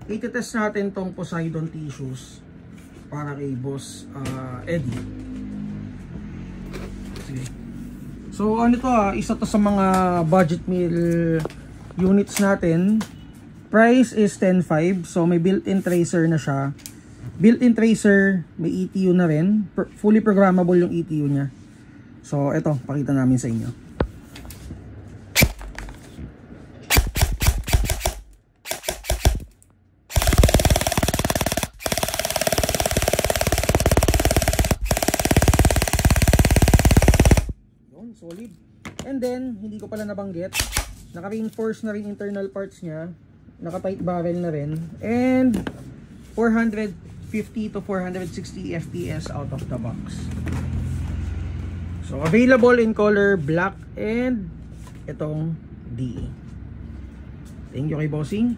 Ititest natin tong Poseidon tissues para kay Boss Eddie. Sige. So ano to isa to sa mga budget meal units natin. Price is 10.5. So may built-in tracer na siya. Built-in tracer, may ETU na rin. Fully programmable yung ETU niya. So ito, pakita namin sa inyo. Solid. And then, hindi ko pala nabanggit, naka-reinforce na rin internal parts niya, naka-tight barrel na rin, and 450 to 460 FPS out of the box. So, available in color black and itong DE. Thank you kay Bossing.